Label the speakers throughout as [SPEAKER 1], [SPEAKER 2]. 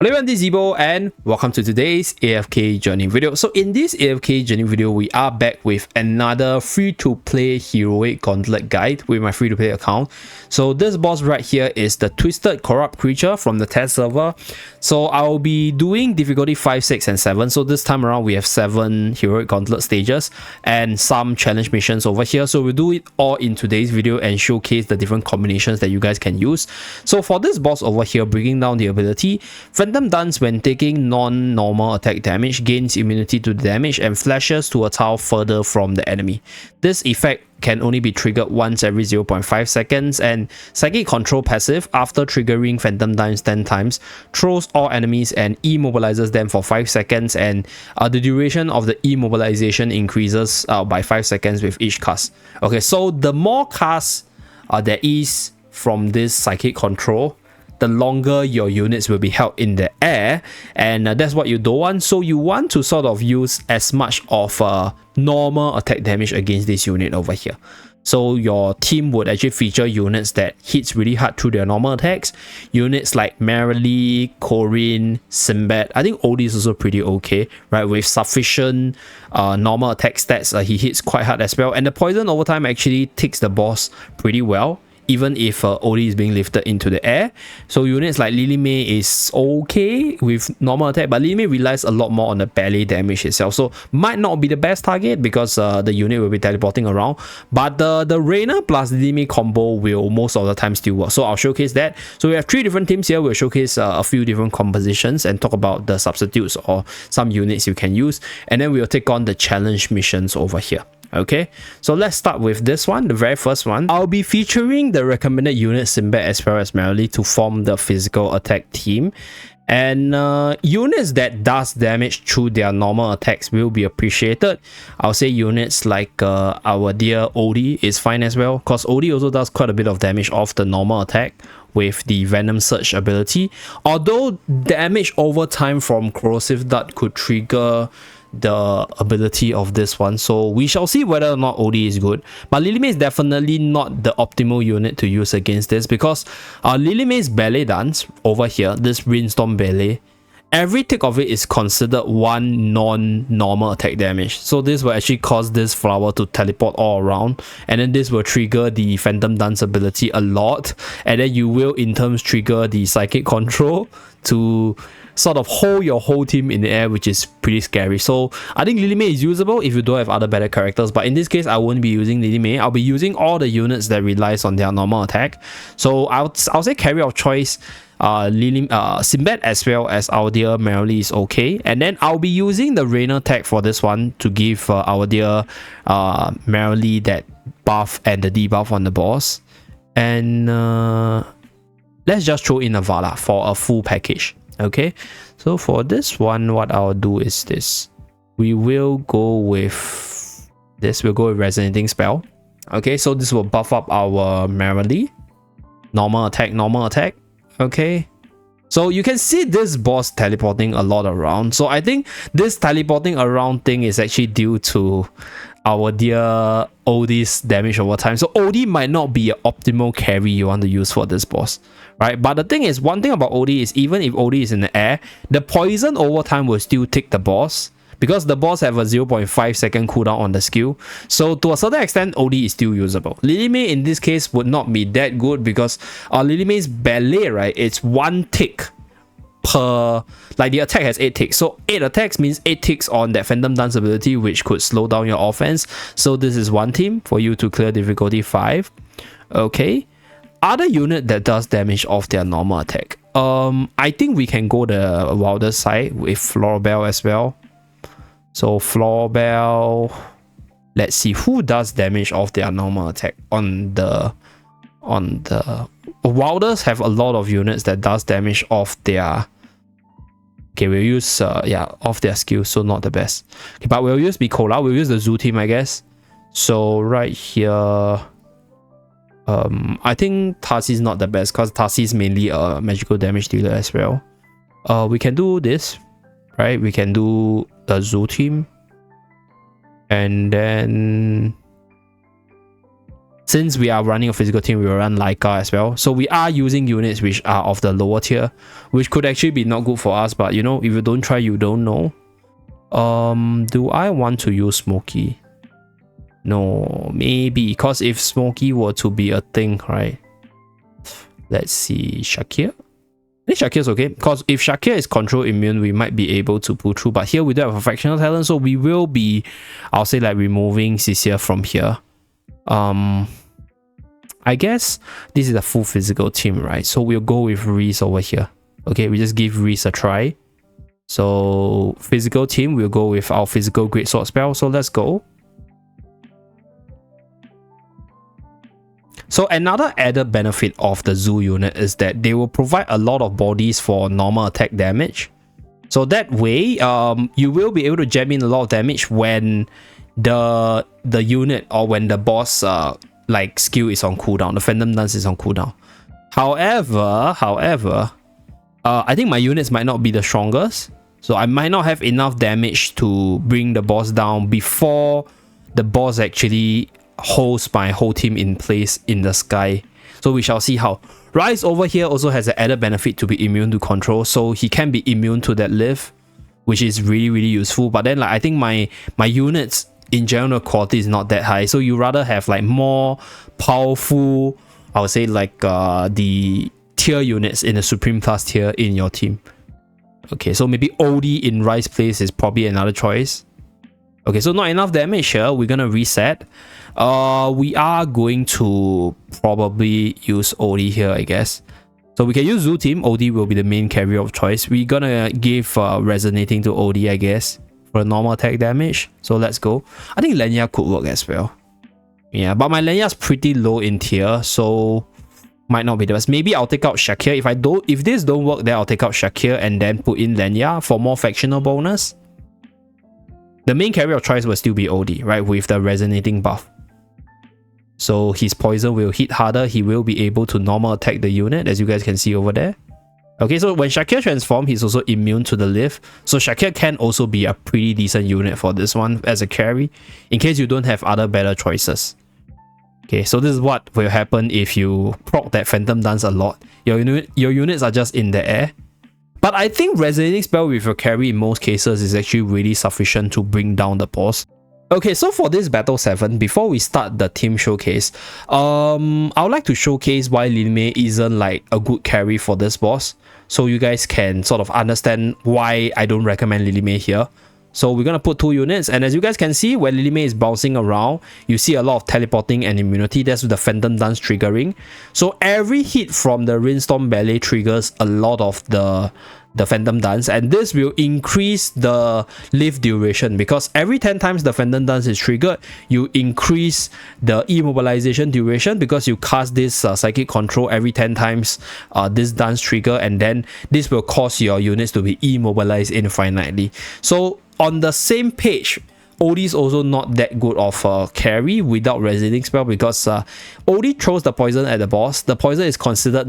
[SPEAKER 1] Hello everyone, this is Zeeebo and welcome to today's AFK journey video. So in this AFK journey video, we are back with another free-to-play heroic gauntlet guide with my free-to-play account. So this boss right here is the Twisted Corrupt Creature from the test server. So I'll be doing difficulty 5, 6, and 7. So this time around we have 7 heroic gauntlet stages and some challenge missions over here. So we'll do it all in today's video and showcase the different combinations that you guys can use. So for this boss over here, breaking down the ability, Phantom Dance, when taking non-normal attack damage, gains immunity to the damage and flashes to a tile further from the enemy. This effect can only be triggered once every 0.5 seconds, and Psychic Control passive, after triggering Phantom Dance 10 times, throws all enemies and immobilizes them for 5 seconds, and the duration of the immobilization increases by 5 seconds with each cast. Okay, so the more casts there is from this Psychic Control, the longer your units will be held in the air, and that's what you don't want. So you want to sort of use as much of normal attack damage against this unit over here. So your team would actually feature units that hits really hard through their normal attacks. Units like Merrily, Corin, Sinbad. I think Odie is also pretty okay, right? With sufficient normal attack stats, he hits quite hard as well. And the poison over time actually ticks the boss pretty well, even if Odie is being lifted into the air. So units like Lily May is okay with normal attack, but Lily May relies a lot more on the ballet damage itself, so might not be the best target because the unit will be teleporting around. But the Reina plus Lily May combo will most of the time still work, so I'll showcase that. So we have 3 different teams here. We'll showcase a few different compositions and talk about the substitutes or some units you can use, and then we'll take on the challenge missions over here. Okay, so let's start with this one, the very first one. I'll be featuring the recommended unit Sinbad as well as Merrily to form the physical attack team. And units that does damage through their normal attacks will be appreciated. I'll say units like our dear Odie is fine as well, because Odie also does quite a bit of damage off the normal attack with the Venom Surge ability. Although damage over time from Corrosive Dart could trigger the ability of this one, so we shall see whether or not Odie is good. But Lily May is definitely not the optimal unit to use against this, because Lily May's Ballet Dance over here, this Rainstorm Ballet, every tick of it is considered one non-normal attack damage. So this will actually cause this flower to teleport all around, and then this will trigger the Phantom Dance ability a lot, and then you will in terms trigger the Psychic Control to sort of hold your whole team in the air, which is pretty scary. So I think Lily May is usable if you don't have other better characters, but in this case I won't be using Lily May. I'll be using all the units that relies on their normal attack. So I'll say carry of choice, Sinbad as well as our dear Merrily is okay, and then I'll be using the Rainer tag for this one to give our dear Merrily that buff and the debuff on the boss. And let's just throw in a Vala for a full package. Okay, so for this one, what I'll do is this. We will go with this. We'll go with Resonating Spell. Okay, so this will buff up our Merrily. Normal attack. Okay, so you can see this boss teleporting a lot around. So I think this teleporting around thing is actually due to our dear Odie's damage over time. So Odie might not be an optimal carry you want to use for this boss, right? But the thing is, one thing about Odie is even if Odie is in the air, the poison over time will still tick the boss, because the boss have a 0.5 second cooldown on the skill. So to a certain extent, Odie is still usable. Lily May in this case would not be that good, because Lily May's ballet, right, it's 1 tick per, like the attack has 8 ticks, so 8 attacks means 8 ticks on that Phantom Dance ability, which could slow down your offense. So this is one team for you to clear difficulty 5. Okay, other unit that does damage off their normal attack, I think we can go the wilder side with Florbell as well. So Florbell, let's see who does damage off their normal attack on the Wilders have a lot of units that does damage off their, okay, we'll use off their skills, so not the best. Okay, but we'll use Bicola, we'll use the Zoo team, I guess. So right here, I think Tarsi is not the best, because Tarsi is mainly a magical damage dealer as well. We can do this, right? We can do the Zoo team, and then Since we are running a physical team, we will run Laika as well. So we are using units which are of the lower tier, which could actually be not good for us. But you know, if you don't try, you don't know. Do I want to use Smokey? No, maybe, because if Smokey were to be a thing, right? Let's see, Shakir. I think Shakir's okay, because if Shakir is control immune, we might be able to pull through. But here we do have a fractional talent, so we will be, I'll say, like removing Cecilia from here. I guess this is a full physical team, right? So we'll go with Reese over here. Okay, we just give Reese a try. So physical team, we'll go with our physical greatsword spell. So let's go. So another added benefit of the Zoo unit is that they will provide a lot of bodies for normal attack damage. So that way, you will be able to jam in a lot of damage when the unit or when the boss like skill is on cooldown, the Phantom Dance is on cooldown. However, I think my units might not be the strongest, so I might not have enough damage to bring the boss down before the boss actually holds my whole team in place in the sky. So we shall see how. Rise over here also has an added benefit to be immune to control, so he can be immune to that lift, which is really useful. But then like I think my units in general quality is not that high, so you rather have like more powerful, I would say like the tier units in the supreme class tier in your team. Okay, so maybe OD in Rise place is probably another choice. Okay, so not enough damage here. We're gonna reset. We are going to probably use OD here, I guess. So we can use Zoo team. OD will be the main carrier of choice. We're gonna give resonating to OD, I guess, for normal attack damage. So let's go. I think Lenya could work as well. Yeah, but my Lenya's pretty low in tier, so might not be the best. Maybe I'll take out Shakir. If this don't work, then I'll take out Shakir and then put in Lenya for more factional bonus. The main carrier of choice will still be OD, right, with the resonating buff. So his poison will hit harder. He will be able to normal attack the unit, as you guys can see over there. Okay, so when Shakir transforms, he's also immune to the lift. So Shakir can also be a pretty decent unit for this one as a carry, in case you don't have other better choices. Okay, so this is what will happen if you proc that Phantom Dance a lot. Your units are just in the air. But I think resonating spell with your carry in most cases is actually really sufficient to bring down the boss. Okay, so for this Battle 7, before we start the team showcase, I would like to showcase why Lilime isn't like a good carry for this boss, so you guys can sort of understand why I don't recommend Lilime here. So we're going to put 2 units, and as you guys can see, when Lilime is bouncing around, you see a lot of teleporting and immunity. That's with the Phantom Dance triggering. So every hit from the Rainstorm Ballet triggers a lot of the Phantom Dance, and this will increase the lift duration, because every 10 times the Phantom Dance is triggered, you increase the immobilization duration, because you cast this psychic control every 10 times this dance trigger, and then this will cause your units to be immobilized infinitely. So on the same page, OD is also not that good of a carry without resonating spell, because OD throws the poison at the boss. The poison is considered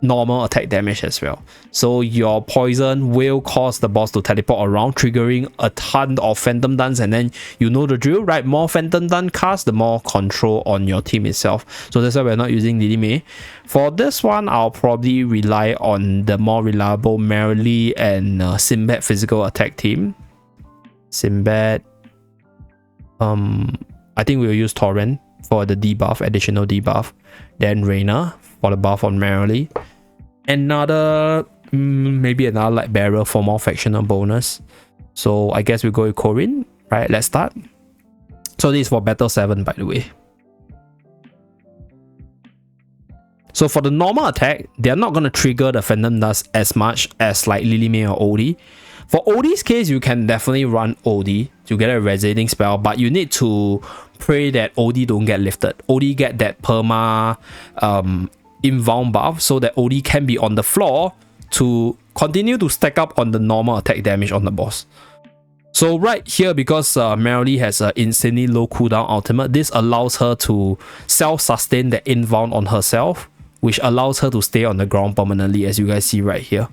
[SPEAKER 1] normal attack damage as well, so your poison will cause the boss to teleport around, triggering a ton of Phantom Dance, and then you know the drill, right? More Phantom Dance cast, the more control on your team itself. So that's why we're not using Lilime. For this one, I'll probably rely on the more reliable Merrily and Sinbad physical attack team. Sinbad, I think we'll use Torrent for the debuff, additional debuff, then Reina for the buff on Merrily, maybe another Light Bearer for more factional bonus. So I guess we'll go with Corinne, right? Let's start. So this is for Battle 7, by the way. So for the normal attack, they're not going to trigger the Phantom Dust as much as like Lilime or OD. For OD's case, you can definitely run OD to get a resonating spell, but you need to pray that OD don't get lifted. OD get that perma inbound buff, so that OD can be on the floor to continue to stack up on the normal attack damage on the boss. So right here, because Merrily has an insanely low cooldown ultimate, this allows her to self-sustain the inbound on herself, which allows her to stay on the ground permanently, as you guys see right here.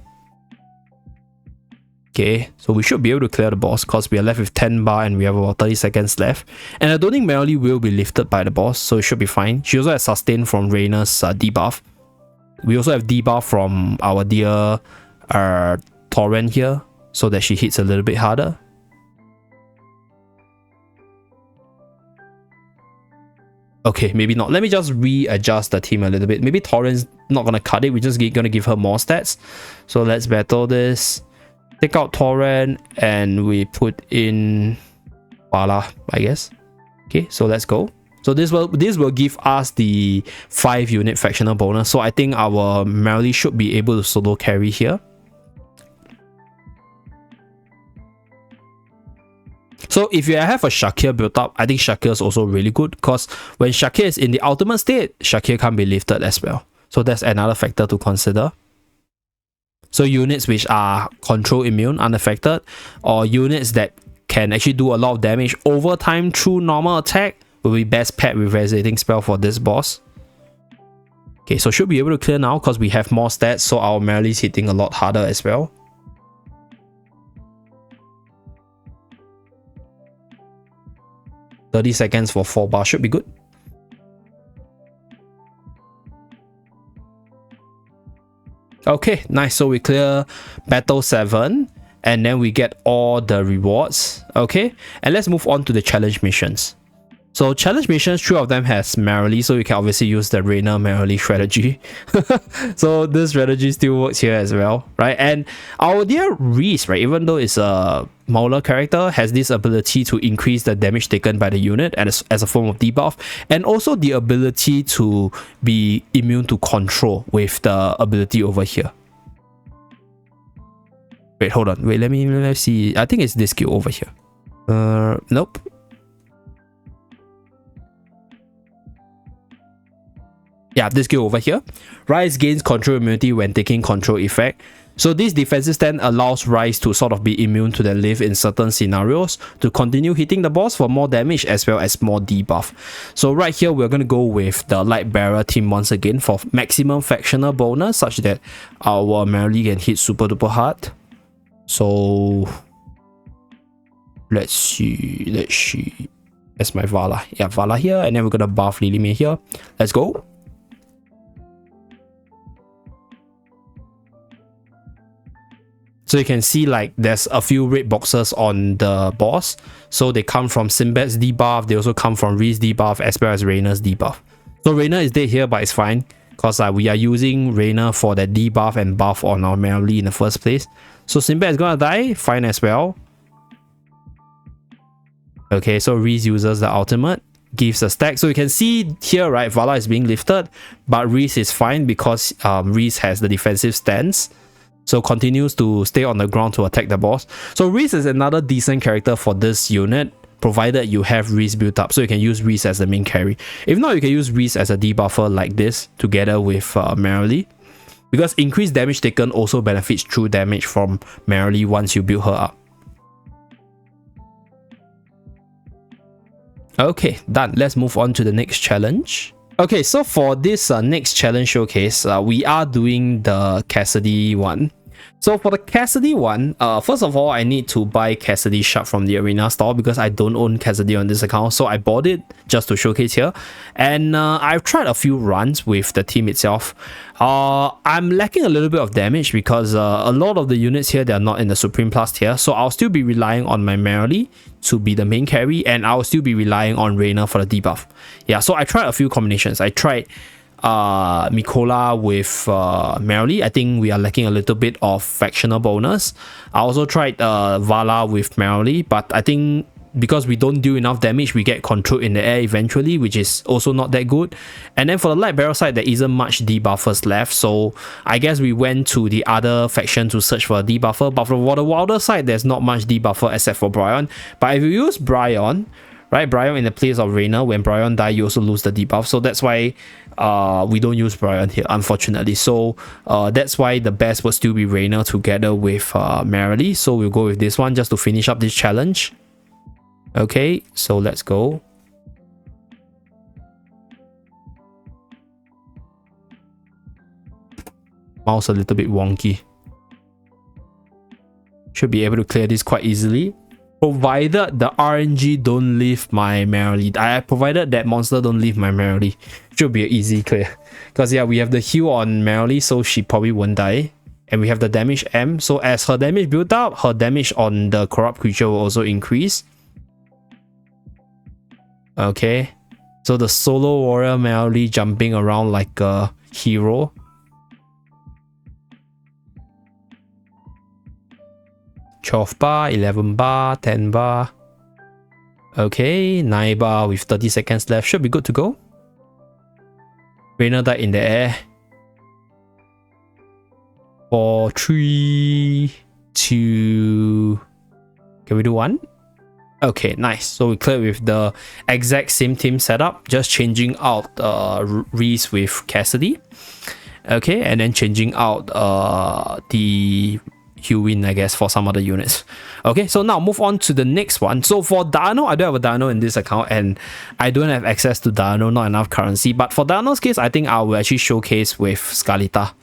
[SPEAKER 1] Okay, so we should be able to clear the boss because we are left with 10 bar and we have about 30 seconds left. And I don't think Merrily will be lifted by the boss, so it should be fine. She also has sustain from Reyna's debuff. We also have debuff from our dear Torrent here, so that she hits a little bit harder. Okay, maybe not. Let me just readjust the team a little bit. Maybe Torrent's not gonna cut it, we're just gonna give her more stats. So let's battle this. Take out Torrent and we put in Vala, I guess. Okay, so let's go. So this will give us the 5 unit factional bonus. So I think our Merrily should be able to solo carry here. So if you have a Shakir built up, I think Shakir is also really good because when Shakir is in the ultimate state, Shakir can't be lifted as well. So that's another factor to consider. So units which are control immune, unaffected, or units that can actually do a lot of damage over time through normal attack will be best paired with Resonating Spell for this boss. Okay, so should be able to clear now because we have more stats, so our Merrily is hitting a lot harder as well. $30 seconds for 4 bar should be good. Okay, nice. So we clear battle 7 and then we get all the rewards. Okay, and let's move on to the challenge missions. So challenge missions, 3 of them has Merrily, so you can obviously use the Reyna Merrily strategy. So this strategy still works here as well, right? And our dear Reese, right, even though it's a Mauler character, has this ability to increase the damage taken by the unit as a form of debuff, and also the ability to be immune to control with the ability over here. Wait, hold on. Wait, let's see. I think it's this skill over here. Nope. Yeah, this skill over here. Rise gains control immunity when taking control effect. So this defensive stand allows Rise to sort of be immune to the lift in certain scenarios to continue hitting the boss for more damage as well as more debuff. So right here, we're going to go with the Light Bearer team once again for maximum factional bonus such that our Merrily can hit super duper hard. So let's see. That's my Vala. Yeah, Vala here, and then we're going to buff Lilimir here. Let's go. So you can see like there's a few red boxes on the boss. So they come from Sinbad's debuff. They also come from Ree's debuff as well as Reyna's debuff. So Reyna is dead here, but it's fine because we are using Reyna for that debuff and buff on our Merrily in the first place. So Sinbad is gonna die, fine as well. Okay, so Reese uses the ultimate, gives a stack. So you can see here, right, Vala is being lifted, but Reese is fine because Reese has the defensive stance. So continues to stay on the ground to attack the boss. So Reese is another decent character for this unit, provided you have Reese built up. So you can use Reese as the main carry. If not, you can use Reese as a debuffer like this together with Merrily. Because increased damage taken also benefits true damage from Merrily once you build her up. Okay, done. Let's move on to the next challenge. Okay, so for this next challenge showcase, we are doing the Cassidy one. So for the Cassidy one, first of all, I need to buy Cassidy shop from the arena store because I don't own Cassidy on this account. So I bought it just to showcase here. And I've tried a few runs with the team itself. I'm lacking a little bit of damage because a lot of the units here, they are not in the Supreme Plus tier. So I'll still be relying on my Merrily to be the main carry, and I'll still be relying on Reyna for the debuff. Yeah, so I tried a few combinations. I tried Mikola with Merrily. I think we are lacking a little bit of factional bonus. I also tried Vala with Merrily, but I think because we don't do enough damage, we get control in the air eventually, which is also not that good. And then for the Light Bearer side, there isn't much debuffers left, so I guess we went to the other faction to search for a debuffer. But for the Wilder side, there's not much debuffer except for Bryon. But if you use Bryon, right, Bryon in the place of Reyna, when Bryon die, you also lose the debuff. So that's why we don't use Bryon here, unfortunately. So that's why the best would still be Reyna together with Merrily. So we'll go with this one just to finish up this challenge. Okay, so let's go. Mouse a little bit wonky. Should be able to clear this quite easily. Provided the RNG don't leave my merrily. Provided that monster don't leave my merrily. Should be an easy clear. Because yeah, we have the heal on merrily, so she probably won't die. And we have the damage M. So as her damage built up, her damage on the corrupt creature will also increase. Okay. So the solo warrior merrily jumping around like a hero. $12 bar, 11 bar, 10 bar. Okay, 9 bar with 30 seconds left. Should be good to go. Rainer died in the air. 4, 3, 2. Can we do 1? Okay, nice. So we cleared with the exact same team setup, just changing out Reese with Cassidy. Okay, and then changing out the Hewin, I guess, for some other units. Okay, so now move on to the next one. So for Dino, I don't have a Dino in this account and I don't have access to Dino, not enough currency. But for Dino's case, I think I will actually showcase with Scarletta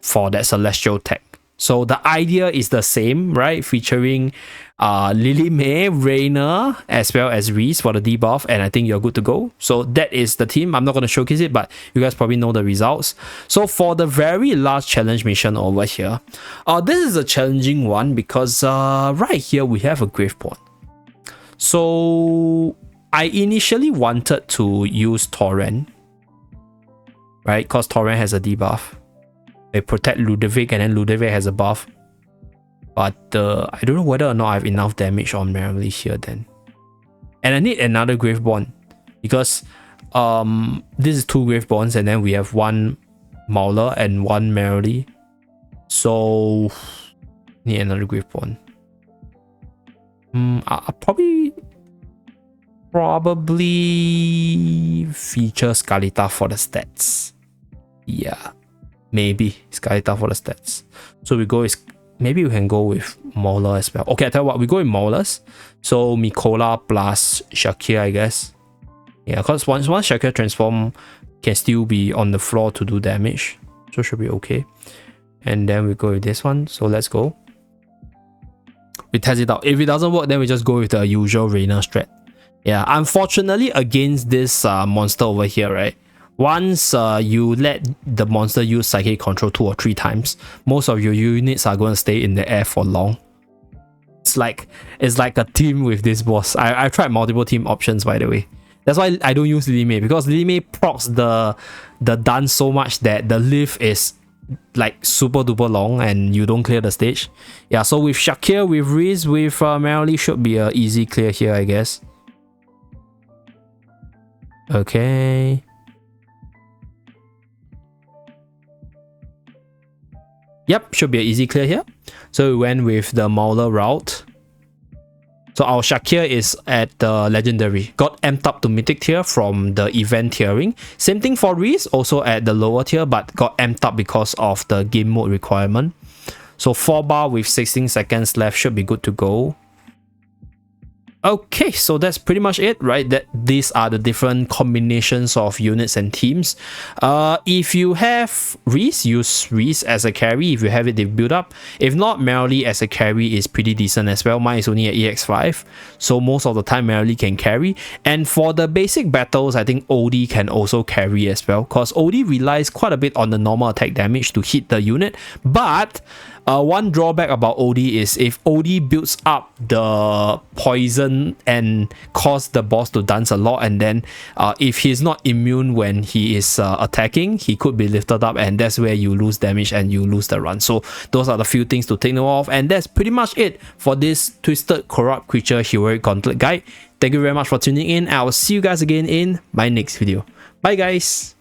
[SPEAKER 1] for that Celestial tech. So the idea is the same, right? Featuring Lily May, Rainer, as well as Reese for the debuff, and I think you're good to go. So that is the team. I'm not going to showcase it, but you guys probably know the results. So for the very last challenge mission over here, this is a challenging one because right here we have a Graveborn. So I initially wanted to use Torrent, right? Because Torrent has a debuff. They protect Ludovic and then Ludovic has a buff. But I don't know whether or not I have enough damage on Merrily here then. And I need another Graveborn. Because this is 2 Graveborns and then we have 1 Mauler and 1 Merrily. So need another Graveborn. I'll probably feature Scarletta for the stats. Yeah. Maybe Scarletta for the stats. So we go with, maybe we can go with Mauler as well. Okay, I tell you what, we go with Maulers. So Mikola plus Shakir, I guess. Yeah, because once Shakir transform, can still be on the floor to do damage. So should be okay. And then we go with this one. So let's go. We test it out. If it doesn't work, then we just go with the usual Rainer strat. Yeah, unfortunately against this monster over here, right? Once you let the monster use Psychic Control 2 or 3 times, most of your units are going to stay in the air for long. It's like a team with this boss. I've tried multiple team options, by the way. That's why I don't use Lily May, because Lily May procs the dance so much that the lift is like super duper long and you don't clear the stage. Yeah, so with Shakir, with Reese, with Merrily should be an easy clear here, I guess. Okay. Yep, should be an easy clear here. So we went with the Mauler route. So our Shakir is at the Legendary. Got amped up to Mythic tier from the event tiering. Same thing for Reese, also at the lower tier, but got amped up because of the game mode requirement. So 4 bar with 16 seconds left should be good to go. Okay, so that's pretty much it, right? These are the different combinations of units and teams. If you have Reese, use Reese as a carry. If you have it, they build up. If not, Merrily as a carry is pretty decent as well. Mine is only at EX5, so most of the time Merrily can carry. And for the basic battles, I think OD can also carry as well, because OD relies quite a bit on the normal attack damage to hit the unit. But one drawback about OD is if OD builds up the poison and cause the boss to dance a lot, and then if he's not immune when he is attacking, he could be lifted up, and that's where you lose damage and you lose the run. So those are the few things to take note of, and that's pretty much it for this Twisted Corrupt Creature Heroic Gauntlet guide. Thank you very much for tuning in. I will see you guys again in my next video. Bye guys.